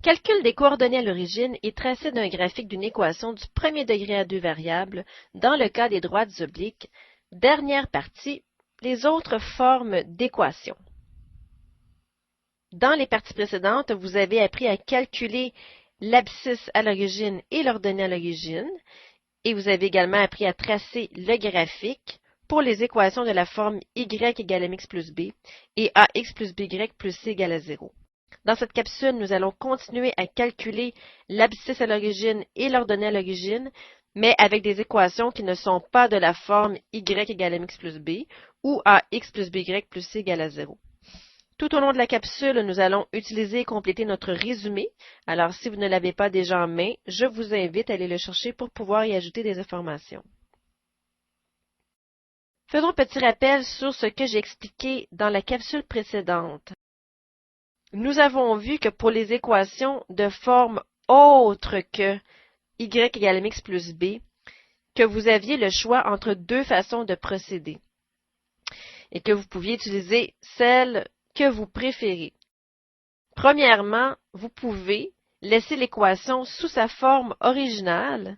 Calcul des coordonnées à l'origine et tracé d'un graphique d'une équation du premier degré à deux variables dans le cas des droites obliques. Dernière partie, les autres formes d'équations. Dans les parties précédentes, vous avez appris à calculer l'abscisse à l'origine et l'ordonnée à l'origine, et vous avez également appris à tracer le graphique pour les équations de la forme y égale mx plus b et ax plus by plus c égale à 0. Dans cette capsule, nous allons continuer à calculer l'abscisse à l'origine et l'ordonnée à l'origine, mais avec des équations qui ne sont pas de la forme y égale mx plus b ou ax plus by plus c égale à 0. Tout au long de la capsule, nous allons utiliser et compléter notre résumé. Alors, si vous ne l'avez pas déjà en main, je vous invite à aller le chercher pour pouvoir y ajouter des informations. Faisons un petit rappel sur ce que j'ai expliqué dans la capsule précédente. Nous avons vu que pour les équations de forme autre que y égale mx plus b, que vous aviez le choix entre deux façons de procéder et que vous pouviez utiliser celle que vous préférez. Premièrement, vous pouvez laisser l'équation sous sa forme originale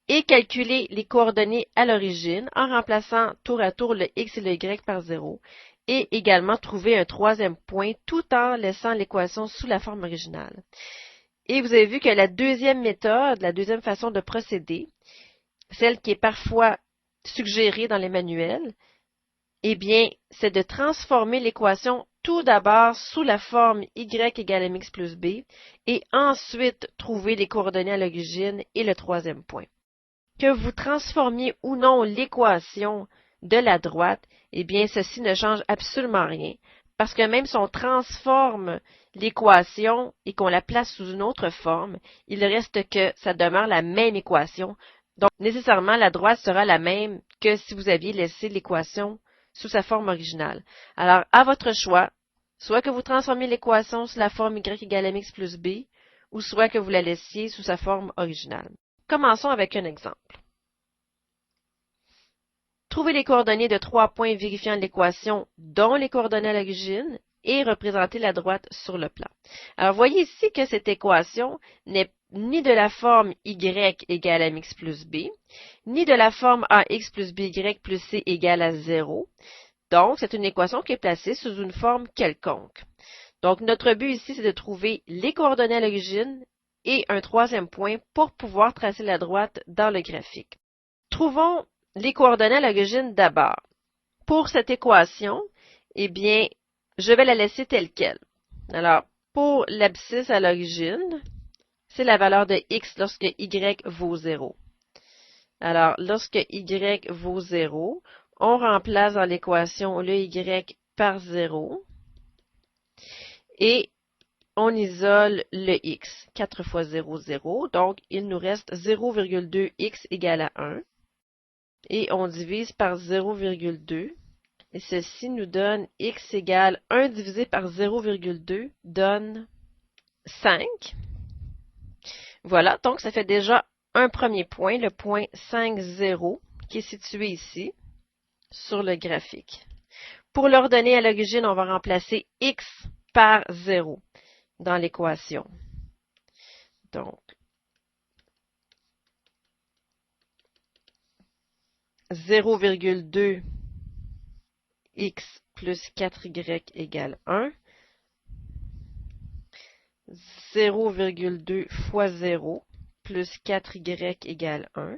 et calculer les coordonnées à l'origine en remplaçant tour à tour le x et le y par 0 et également trouver un troisième point tout en laissant l'équation sous la forme originale. Et vous avez vu que la deuxième méthode, la deuxième façon de procéder, celle qui est parfois suggérée dans les manuels, eh bien, c'est de transformer l'équation tout d'abord sous la forme y égale mx plus b et ensuite trouver les coordonnées à l'origine et le troisième point. Que vous transformiez ou non l'équation de la droite, eh bien, ceci ne change absolument rien, parce que même si on transforme l'équation et qu'on la place sous une autre forme, il reste que ça demeure la même équation. Donc, nécessairement, la droite sera la même que si vous aviez laissé l'équation sous sa forme originale. Alors, à votre choix, soit que vous transformiez l'équation sous la forme y égale mx plus b, ou soit que vous la laissiez sous sa forme originale. Commençons avec un exemple. Trouvez les coordonnées de 3 points vérifiant l'équation dont les coordonnées à l'origine et représentez la droite sur le plan. Alors, voyez ici que cette équation n'est ni de la forme y égale à mx plus b, ni de la forme ax plus by plus c égale à 0. Donc, c'est une équation qui est placée sous une forme quelconque. Donc, notre but ici, c'est de trouver les coordonnées à l'origine et un troisième point pour pouvoir tracer la droite dans le graphique. Trouvons les coordonnées à l'origine d'abord. Pour cette équation, eh bien, je vais la laisser telle quelle. Alors, pour l'abscisse à l'origine, c'est la valeur de x lorsque y vaut 0. Alors, lorsque y vaut 0, on remplace dans l'équation le y par 0 et on isole le x. 4 fois 0, 0. Donc, il nous reste 0,2x égale à 1. Et on divise par 0,2. Et ceci nous donne x égale 1 divisé par 0,2 donne 5. Voilà, donc ça fait déjà un premier point, le point 5, 0, qui est situé ici, sur le graphique. Pour l'ordonnée à l'origine, on va remplacer x par 0 dans l'équation. Donc, 0,2 x plus 4y égale 1. 0,2 fois 0 plus 4y égale 1.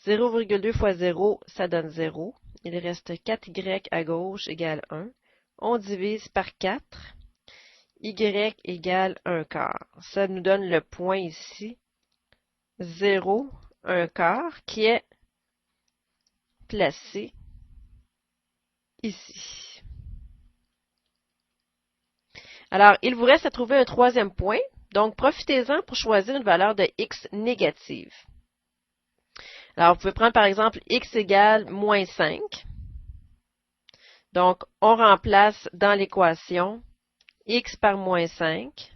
0,2 fois 0, ça donne 0. Il reste 4y à gauche égale 1. On divise par 4. Y égale 1 quart. Ça nous donne le point ici, 0, 1 quart, qui est placé ici. Alors, il vous reste à trouver un troisième point. Donc, profitez-en pour choisir une valeur de x négative. Alors, vous pouvez prendre par exemple x égale moins 5. Donc, on remplace dans l'équation x par moins 5.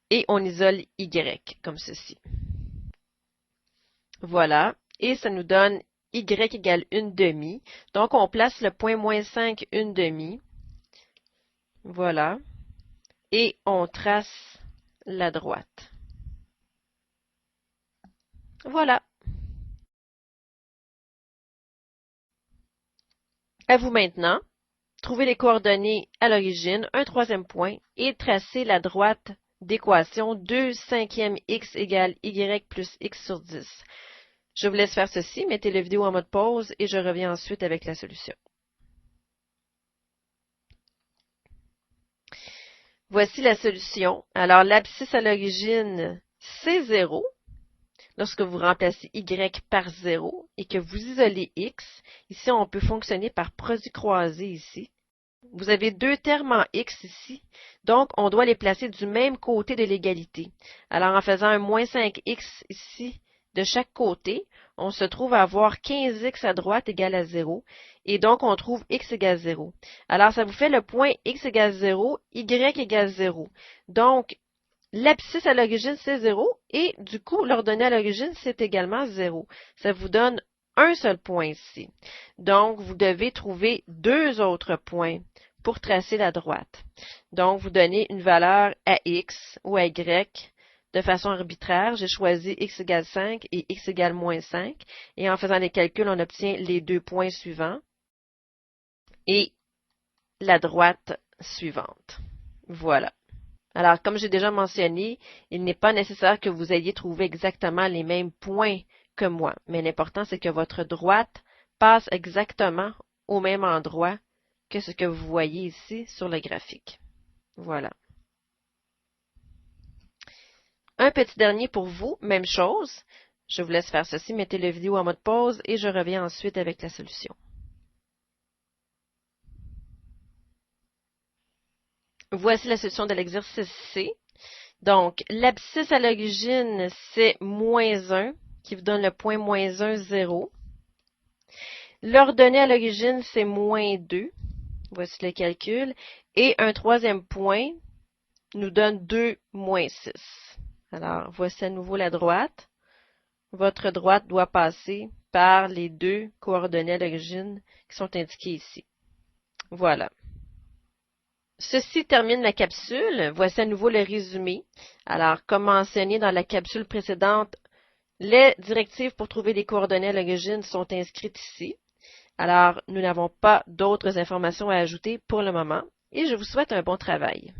Et on isole y, comme ceci. Voilà. Et ça nous donne y égale 1/2. Donc, on place le point moins 5 1/2. Voilà. Et on trace la droite. Voilà. À vous maintenant. Trouvez les coordonnées à l'origine, un troisième point, et tracez la droite d'équation 2/5 x égale y plus x sur 10. Je vous laisse faire ceci, mettez la vidéo en mode pause et je reviens ensuite avec la solution. Voici la solution. Alors, l'abscisse à l'origine, c'est 0. Lorsque vous remplacez y par 0 et que vous isolez x, ici on peut fonctionner par produit croisé ici. Vous avez deux termes en x ici, donc on doit les placer du même côté de l'égalité. Alors en faisant un moins 5x ici de chaque côté, on se trouve à avoir 15x à droite égale à 0, et donc on trouve x égale 0. Alors ça vous fait le point x égale 0, y égale 0. Donc l'abscisse à l'origine c'est 0, et du coup l'ordonnée à l'origine c'est également 0. Ça vous donne un seul point ici. Donc, vous devez trouver deux autres points pour tracer la droite. Donc, vous donnez une valeur à x ou à y de façon arbitraire. J'ai choisi x égale 5 et x égale moins 5. Et en faisant les calculs, on obtient les deux points suivants et la droite suivante. Voilà. Alors, comme j'ai déjà mentionné, il n'est pas nécessaire que vous ayez trouvé exactement les mêmes points que moi, mais l'important, c'est que votre droite passe exactement au même endroit que ce que vous voyez ici sur le graphique. Voilà. Un petit dernier pour vous, même chose. Je vous laisse faire ceci, mettez la vidéo en mode pause et je reviens ensuite avec la solution. Voici la solution de l'exercice C. Donc, l'abscisse à l'origine, c'est moins 1, qui vous donne le point moins 1, 0. L'ordonnée à l'origine, c'est moins 2. Voici le calcul. Et un troisième point nous donne 2, moins 6. Alors, voici à nouveau la droite. Votre droite doit passer par les deux coordonnées à l'origine qui sont indiquées ici. Voilà. Ceci termine la capsule. Voici à nouveau le résumé. Alors, comme mentionné dans la capsule précédente, les directives pour trouver les coordonnées à l'origine sont inscrites ici. Alors, nous n'avons pas d'autres informations à ajouter pour le moment et je vous souhaite un bon travail.